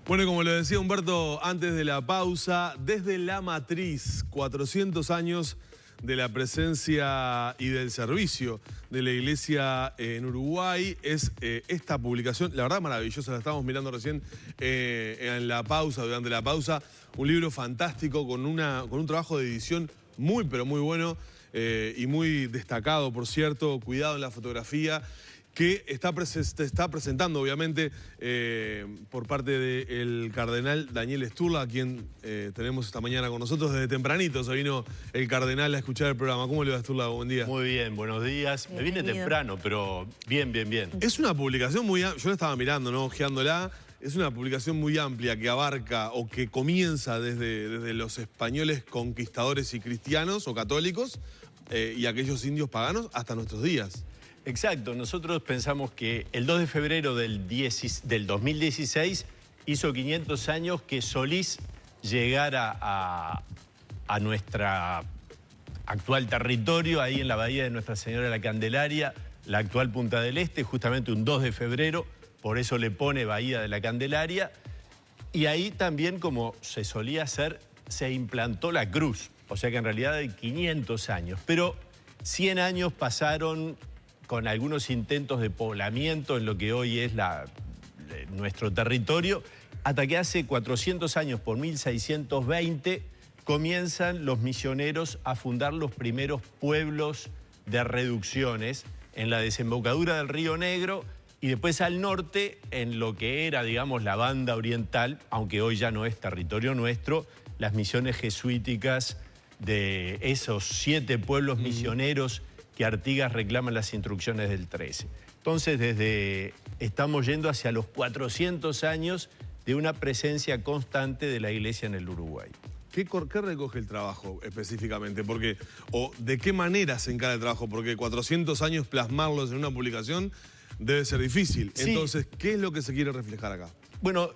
Bueno, como lo decía Humberto antes de la pausa, desde la matriz, 400 años de la presencia y del servicio de la Iglesia en Uruguay, es esta publicación, la verdad maravillosa, la estábamos mirando recién en la pausa, durante la pausa, un libro fantástico con un trabajo de edición muy, pero muy bueno y muy destacado, por cierto, cuidado en la fotografía, que está presentando, obviamente, por parte del cardenal Daniel Sturla, a quien tenemos esta mañana con nosotros desde tempranito. Se vino el cardenal a escuchar el programa. ¿Cómo le va, Sturla? Buen día. Muy bien, buenos días. Me vine temprano, pero bien. Es una publicación muy amplia, yo la estaba mirando, ¿no? Ojeándola. Es una publicación muy amplia que abarca o que comienza desde los españoles conquistadores y cristianos o católicos y aquellos indios paganos hasta nuestros días. Exacto, nosotros pensamos que el 2 de febrero del 2016 hizo 500 años que Solís llegara a nuestro actual territorio, ahí en la bahía de Nuestra Señora de la Candelaria, la actual Punta del Este, justamente un 2 de febrero, por eso le pone Bahía de la Candelaria, y ahí también, como se solía hacer, se implantó la cruz, o sea que en realidad hay 500 años, pero 100 años pasaron con algunos intentos de poblamiento en lo que hoy es nuestro territorio, hasta que hace 400 años, por 1620, comienzan los misioneros a fundar los primeros pueblos de reducciones en la desembocadura del Río Negro y después al norte, en lo que era, digamos, la banda oriental, aunque hoy ya no es territorio nuestro, las misiones jesuíticas de esos 7 pueblos misioneros que Artigas reclama en las instrucciones del 13. Entonces, estamos yendo hacia los 400 años de una presencia constante de la Iglesia en el Uruguay. ¿Qué recoge el trabajo específicamente? ¿O de qué manera se encara el trabajo? Porque 400 años plasmarlos en una publicación debe ser difícil. Sí. Entonces, ¿qué es lo que se quiere reflejar acá? Bueno,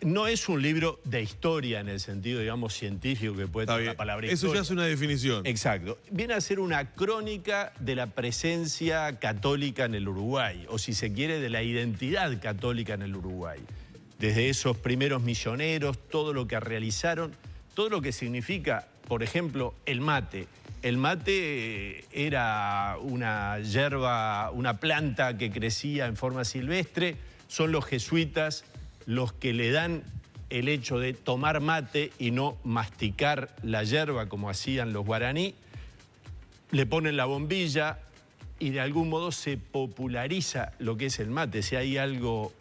no es un libro de historia en el sentido, digamos, científico que puede tener la palabra historia. Eso ya es una definición. Exacto. Viene a ser una crónica de la presencia católica en el Uruguay, o si se quiere, de la identidad católica en el Uruguay. Desde esos primeros misioneros, todo lo que realizaron, todo lo que significa, por ejemplo, el mate. El mate era una hierba, una planta que crecía en forma silvestre. Son los jesuitas los que le dan el hecho de tomar mate y no masticar la hierba como hacían los guaraní, le ponen la bombilla y de algún modo se populariza lo que es el mate. Si hay algo,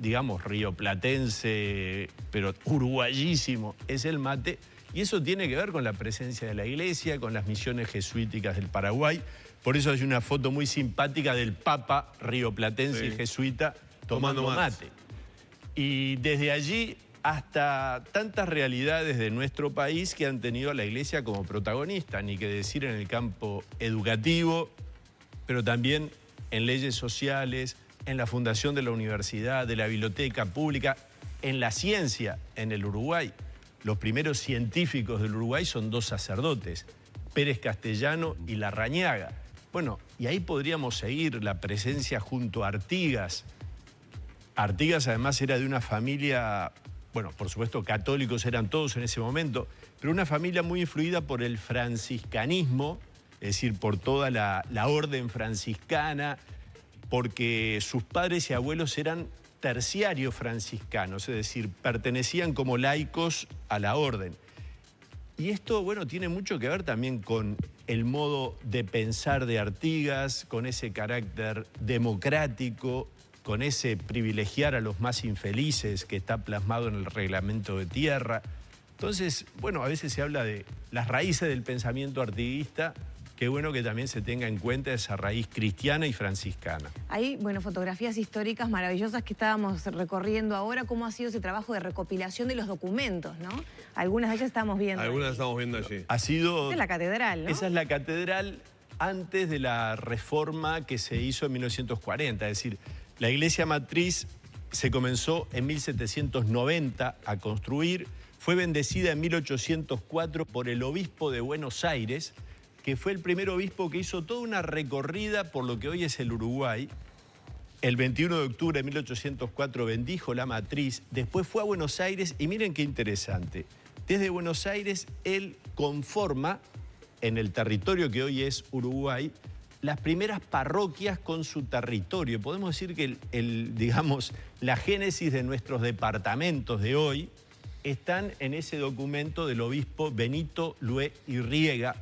digamos, rioplatense, pero uruguayísimo, es el mate, y eso tiene que ver con la presencia de la Iglesia, con las misiones jesuíticas del Paraguay. Por eso hay una foto muy simpática del Papa rioplatense y jesuita tomando mate. Y desde allí hasta tantas realidades de nuestro país que han tenido a la Iglesia como protagonista, ni que decir en el campo educativo, pero también en leyes sociales, en la fundación de la universidad, de la biblioteca pública, en la ciencia en el Uruguay. Los primeros científicos del Uruguay son 2 sacerdotes, Pérez Castellano y Larrañaga. Bueno, y ahí podríamos seguir la presencia junto a Artigas. Artigas además era de una familia, bueno, por supuesto católicos eran todos en ese momento, pero una familia muy influida por el franciscanismo, es decir, por toda la orden franciscana, porque sus padres y abuelos eran terciarios franciscanos, es decir, pertenecían como laicos a la orden. Y esto, bueno, tiene mucho que ver también con el modo de pensar de Artigas, con ese carácter democrático, con ese privilegiar a los más infelices que está plasmado en el reglamento de tierra. Entonces, bueno, a veces se habla de las raíces del pensamiento artiguista. Qué bueno que también se tenga en cuenta esa raíz cristiana y franciscana. Hay, bueno, fotografías históricas maravillosas que estábamos recorriendo ahora. ¿Cómo ha sido ese trabajo de recopilación de los documentos, no? Algunas de ellas estamos viendo. Algunas estamos viendo allí. Ha sido... Esa es la catedral, ¿no? Esa es la catedral antes de la reforma que se hizo en 1940. Es decir, la iglesia matriz se comenzó en 1790 a construir. Fue bendecida en 1804 por el obispo de Buenos Aires, que fue el primer obispo que hizo toda una recorrida por lo que hoy es el Uruguay, El 21 de octubre de 1804 bendijo la matriz, después fue a Buenos Aires y miren qué interesante. Desde Buenos Aires él conforma en el territorio que hoy es Uruguay las primeras parroquias con su territorio. Podemos decir que digamos, la génesis de nuestros departamentos de hoy están en ese documento del obispo Benito Lué y Riega,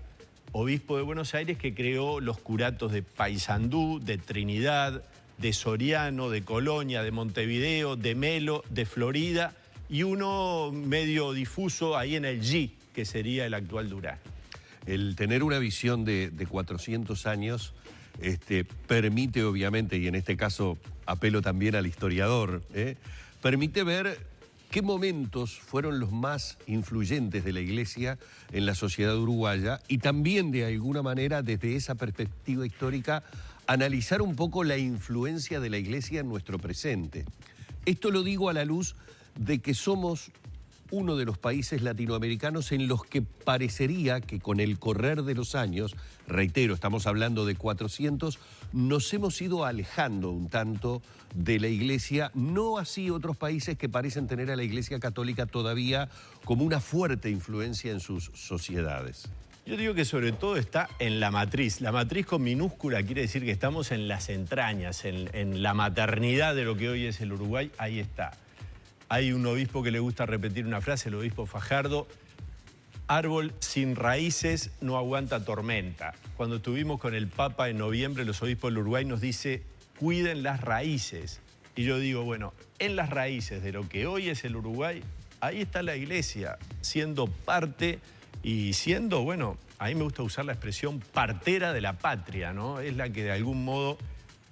obispo de Buenos Aires, que creó los curatos de Paysandú, de Trinidad, de Soriano, de Colonia, de Montevideo, de Melo, de Florida y uno medio difuso ahí en el G, que sería el actual Durazno. El tener una visión de 400 años permite obviamente, y en este caso apelo también al historiador, permite ver qué momentos fueron los más influyentes de la Iglesia en la sociedad uruguaya y también de alguna manera desde esa perspectiva histórica analizar un poco la influencia de la Iglesia en nuestro presente. Esto lo digo a la luz de que somos uno de los países latinoamericanos en los que parecería que con el correr de los años, reitero, estamos hablando de 400, nos hemos ido alejando un tanto de la Iglesia, no así otros países que parecen tener a la Iglesia Católica todavía como una fuerte influencia en sus sociedades. Yo digo que sobre todo está en la matriz. La matriz con minúscula quiere decir que estamos en las entrañas, en la maternidad de lo que hoy es el Uruguay, ahí está. Hay un obispo que le gusta repetir una frase, el obispo Fajardo: árbol sin raíces no aguanta tormenta. Cuando estuvimos con el Papa en noviembre, los obispos del Uruguay nos dice, cuiden las raíces. Y yo digo, bueno, en las raíces de lo que hoy es el Uruguay, ahí está la Iglesia, siendo parte y siendo, bueno, a mí me gusta usar la expresión partera de la patria, ¿no? Es la que de algún modo,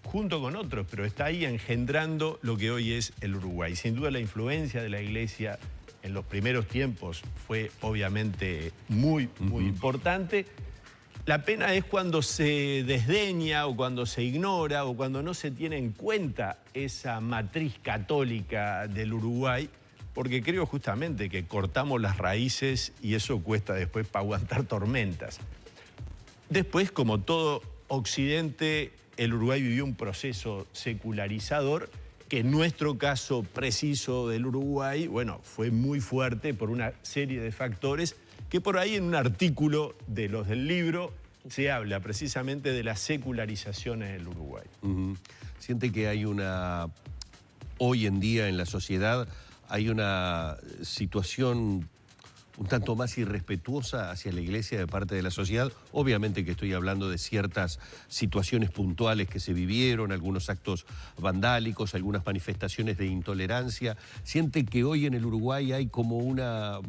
junto con otros, pero está ahí engendrando lo que hoy es el Uruguay. Sin duda la influencia de la Iglesia en los primeros tiempos fue obviamente muy importante. La pena es cuando se desdeña o cuando se ignora o cuando no se tiene en cuenta esa matriz católica del Uruguay, porque creo justamente que cortamos las raíces y eso cuesta después para aguantar tormentas. Después, como todo Occidente, el Uruguay vivió un proceso secularizador que en nuestro caso preciso del Uruguay, bueno, fue muy fuerte por una serie de factores que por ahí en un artículo de los del libro se habla precisamente de la secularización en el Uruguay. Siente que hay hoy en día en la sociedad hay una situación un tanto más irrespetuosa hacia la Iglesia de parte de la sociedad. Obviamente que estoy hablando de ciertas situaciones puntuales que se vivieron, algunos actos vandálicos, algunas manifestaciones de intolerancia. ¿Siente que hoy en el Uruguay hay como una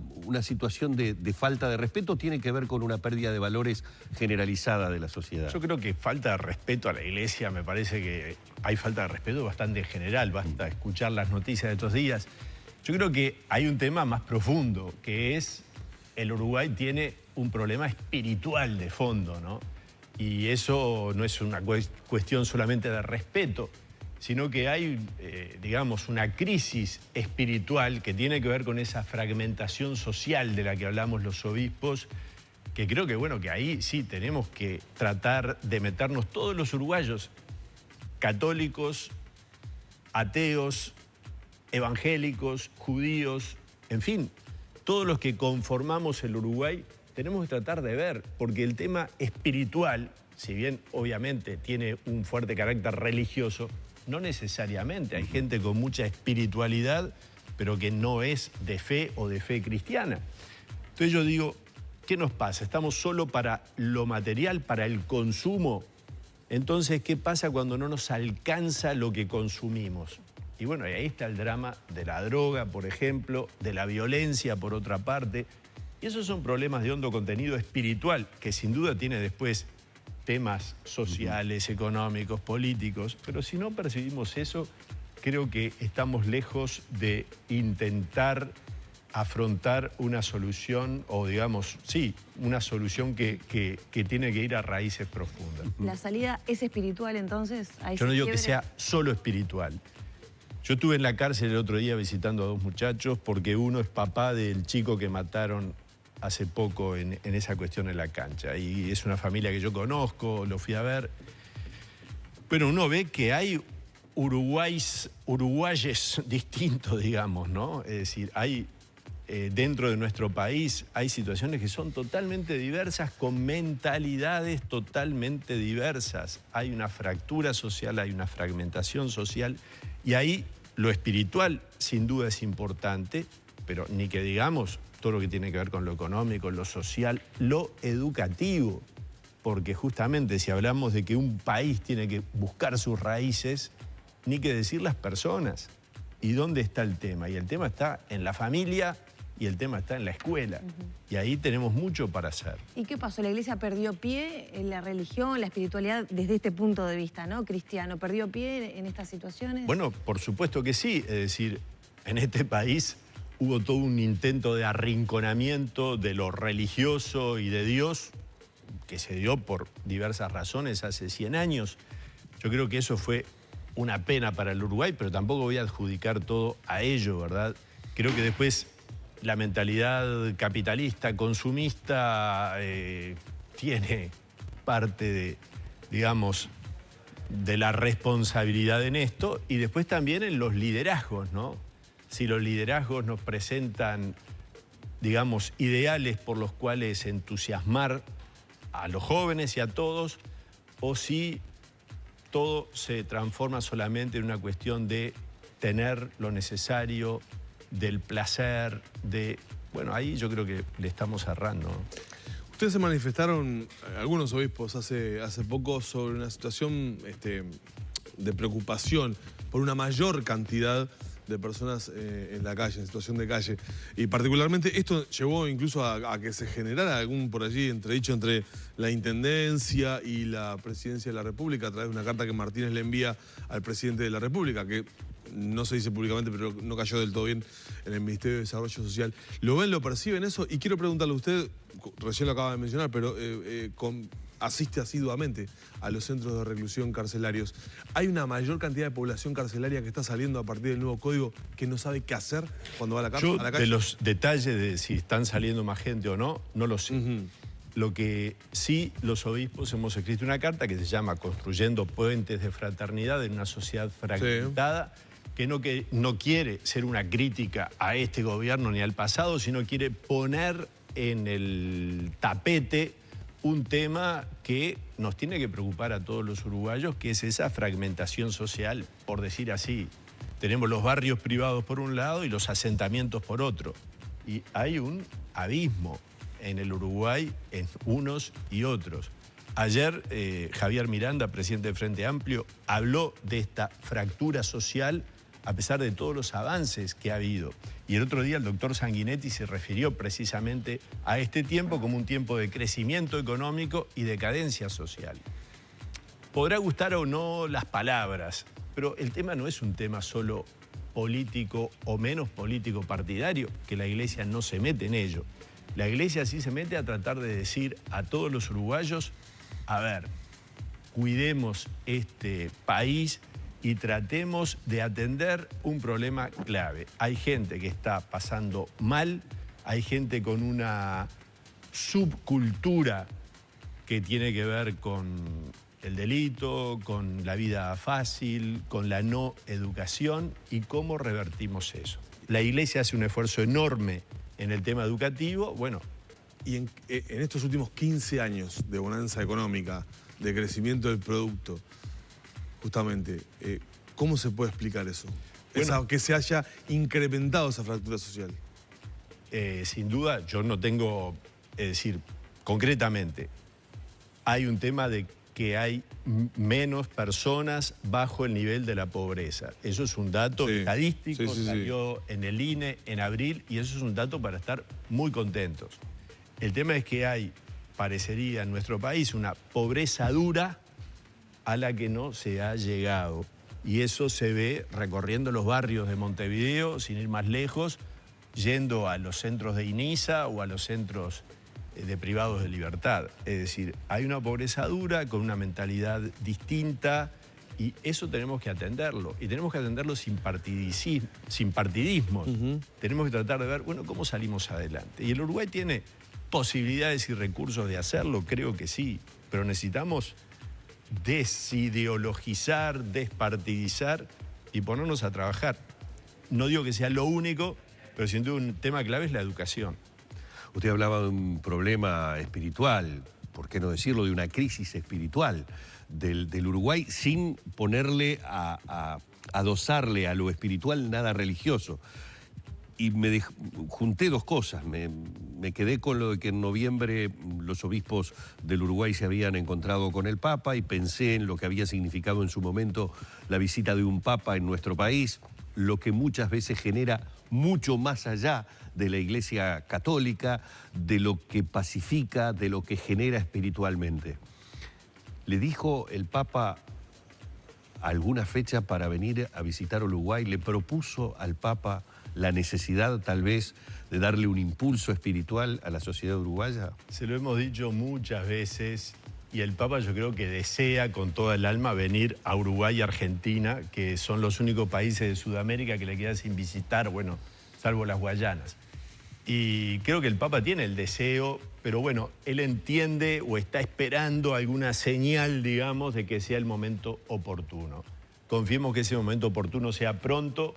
situación de falta de respeto o tiene que ver con una pérdida de valores generalizada de la sociedad? Yo creo que falta de respeto a la Iglesia, me parece que hay falta de respeto bastante general, basta escuchar las noticias de estos días. Yo creo que hay un tema más profundo, que es el Uruguay tiene un problema espiritual de fondo, ¿no? Y eso no es una cuestión solamente de respeto, sino que hay, digamos, una crisis espiritual que tiene que ver con esa fragmentación social de la que hablamos los obispos, que creo que, bueno, que ahí sí tenemos que tratar de meternos todos los uruguayos, católicos, ateos, evangélicos, judíos, en fin, todos los que conformamos el Uruguay, tenemos que tratar de ver, porque el tema espiritual, si bien obviamente tiene un fuerte carácter religioso, no necesariamente. Hay gente con mucha espiritualidad, pero que no es de fe o de fe cristiana. Entonces yo digo, ¿qué nos pasa? ¿Estamos solo para lo material, para el consumo? Entonces, ¿qué pasa cuando no nos alcanza lo que consumimos? Y bueno, ahí está el drama de la droga, por ejemplo, de la violencia, por otra parte. Y esos son problemas de hondo contenido espiritual, que sin duda tiene después temas sociales, económicos, políticos. Pero si no percibimos eso, creo que estamos lejos de intentar afrontar una solución, o digamos, sí, una solución que tiene que ir a raíces profundas. ¿La salida es espiritual entonces? Yo no digo que sea solo espiritual. Yo estuve en la cárcel el otro día visitando a dos muchachos porque uno es papá del chico que mataron hace poco en esa cuestión en la cancha. Y es una familia que yo conozco, lo fui a ver. Pero uno ve que hay uruguayes distintos, digamos, ¿no? Es decir, hay dentro de nuestro país hay situaciones que son totalmente diversas, con mentalidades totalmente diversas. Hay una fractura social, hay una fragmentación social, y ahí lo espiritual sin duda es importante, pero ni que digamos todo lo que tiene que ver con lo económico, lo social, lo educativo, porque justamente si hablamos de que un país tiene que buscar sus raíces, ni que decir las personas. ¿Y dónde está el tema? Y el tema está en la familia y el tema está en la escuela. Y ahí tenemos mucho para hacer. ¿Y qué pasó? ¿La iglesia perdió pie en la religión, la espiritualidad, desde este punto de vista, ¿no? Cristiano, ¿perdió pie en estas situaciones? Bueno, por supuesto que sí. Es decir, en este país hubo todo un intento de arrinconamiento de lo religioso y de Dios, que se dio por diversas razones hace 100 años. Yo creo que eso fue una pena para el Uruguay, pero tampoco voy a adjudicar todo a ello, ¿verdad? Creo que después la mentalidad capitalista, consumista, tiene parte de, digamos, de la responsabilidad en esto, y después también en los liderazgos, ¿no? Si los liderazgos nos presentan, digamos, ideales por los cuales entusiasmar a los jóvenes y a todos, o si todo se transforma solamente en una cuestión de tener lo necesario, del placer, de... Bueno, ahí yo creo que le estamos errando. Ustedes se manifestaron, algunos obispos, hace poco sobre una situación de preocupación por una mayor cantidad de personas en la calle, en situación de calle. Y particularmente esto llevó incluso a que se generara algún por allí entredicho entre la Intendencia y la Presidencia de la República a través de una carta que Martínez le envía al Presidente de la República, que no se dice públicamente, pero no cayó del todo bien en el Ministerio de Desarrollo Social. ¿Lo ven, lo perciben eso? Y quiero preguntarle a usted, recién lo acaba de mencionar, pero asiste asiduamente a los centros de reclusión carcelarios. ¿Hay una mayor cantidad de población carcelaria que está saliendo a partir del nuevo código que no sabe qué hacer cuando va a la calle? Yo, de los detalles de si están saliendo más gente o no, no lo sé. Lo que sí, los obispos hemos escrito una carta que se llama Construyendo Puentes de Fraternidad en una sociedad fragmentada, que no quiere ser una crítica a este gobierno ni al pasado, sino quiere poner en el tapete un tema que nos tiene que preocupar a todos los uruguayos, que es esa fragmentación social, por decir así. Tenemos los barrios privados por un lado y los asentamientos por otro. Y hay un abismo en el Uruguay en unos y otros. Ayer Javier Miranda, presidente del Frente Amplio, habló de esta fractura social a pesar de todos los avances que ha habido. Y el otro día el doctor Sanguinetti se refirió precisamente a este tiempo como un tiempo de crecimiento económico y decadencia social. Podrá gustar o no las palabras, pero el tema no es un tema solo político o menos político partidario, que la Iglesia no se mete en ello. La Iglesia sí se mete a tratar de decir a todos los uruguayos, a ver, cuidemos este país y tratemos de atender un problema clave. Hay gente que está pasando mal, hay gente con una subcultura que tiene que ver con el delito, con la vida fácil, con la no educación, y cómo revertimos eso. La Iglesia hace un esfuerzo enorme en el tema educativo, bueno. Y en estos últimos 15 años de bonanza económica, de crecimiento del producto, justamente, ¿cómo se puede explicar eso? Bueno, que se haya incrementado esa fractura social. Sin duda, yo no tengo, es decir, concretamente, hay un tema de que hay menos personas bajo el nivel de la pobreza. Eso es un dato estadístico, salió en el INE en abril, y eso es un dato para estar muy contentos. El tema es que hay, parecería en nuestro país, una pobreza dura a la que no se ha llegado. Y eso se ve recorriendo los barrios de Montevideo, sin ir más lejos, yendo a los centros de INISA o a los centros de privados de libertad. Es decir, hay una pobreza dura con una mentalidad distinta, y eso tenemos que atenderlo. Y tenemos que atenderlo sin partidismos. Tenemos que tratar de ver, bueno, cómo salimos adelante. Y el Uruguay tiene posibilidades y recursos de hacerlo, creo que sí, pero necesitamos desideologizar, despartidizar y ponernos a trabajar. No digo que sea lo único, pero sin duda un tema clave es la educación. Usted hablaba de un problema espiritual, ¿por qué no decirlo? De una crisis espiritual del Uruguay, sin ponerle a adosarle a lo espiritual nada religioso. Y junté dos cosas. Me quedé con lo de que en noviembre los obispos del Uruguay se habían encontrado con el Papa y pensé en lo que había significado en su momento la visita de un Papa en nuestro país, lo que muchas veces genera mucho más allá de la Iglesia Católica, de lo que pacifica, de lo que genera espiritualmente. ¿Le dijo el Papa alguna fecha para venir a visitar Uruguay? ¿Le propuso al Papa la necesidad tal vez de darle un impulso espiritual a la sociedad uruguaya? Se lo hemos dicho muchas veces y el Papa yo creo que desea con toda el alma venir a Uruguay y Argentina, que son los únicos países de Sudamérica que le quedan sin visitar, bueno, salvo las Guayanas. Y creo que el Papa tiene el deseo, pero bueno, él entiende o está esperando alguna señal, digamos, de que sea el momento oportuno. Confiemos que ese momento oportuno sea pronto,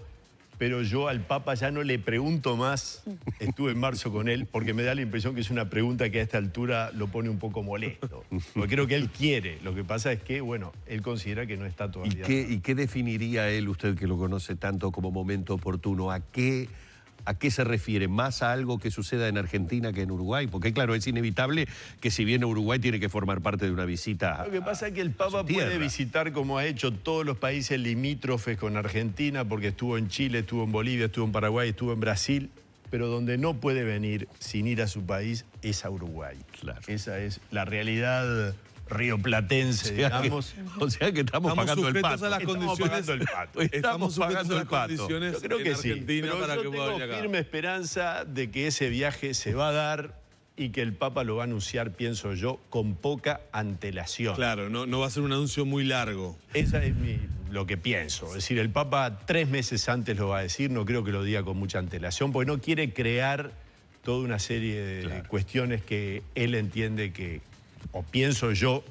pero yo al Papa ya no le pregunto más, estuve en marzo con él, porque me da la impresión que es una pregunta que a esta altura lo pone un poco molesto. Porque creo que él quiere, lo que pasa es que, bueno, él considera que no está todavía. ¿Y qué definiría él, usted que lo conoce tanto, como momento oportuno? ¿A qué se refiere? ¿Más a algo que suceda en Argentina que en Uruguay? Porque claro, es inevitable que si viene a Uruguay tiene que formar parte de una visita. Lo que pasa es que el Papa puede visitar, como ha hecho, todos los países limítrofes con Argentina, porque estuvo en Chile, estuvo en Bolivia, estuvo en Paraguay, estuvo en Brasil, pero donde no puede venir sin ir a su país es a Uruguay. Claro. Esa es la realidad rioplatense, digamos. O sea que estamos pagando el pato. A las condiciones, Estamos pagando el pato. Yo creo que sí, pero para yo que pueda tengo venir acá. firme esperanza de que ese viaje se va a dar y que el Papa lo va a anunciar, pienso yo, con poca antelación. Claro, no va a ser un anuncio muy largo. Esa es lo que pienso. Es decir, el Papa 3 meses antes lo va a decir, no creo que lo diga con mucha antelación, porque no quiere crear toda una serie de cuestiones que él entiende que, o pienso yo,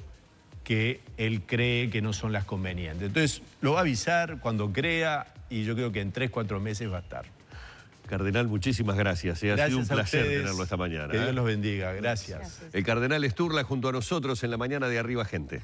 que él cree que no son las convenientes. Entonces, lo va a avisar cuando crea y yo creo que en 3, 4 meses va a estar. Cardenal, muchísimas gracias. Ha sido un placer ustedes. tenerlo esta mañana. Que Dios los bendiga. Gracias. Gracias. El Cardenal Sturla junto a nosotros en la mañana de Arriba Gente.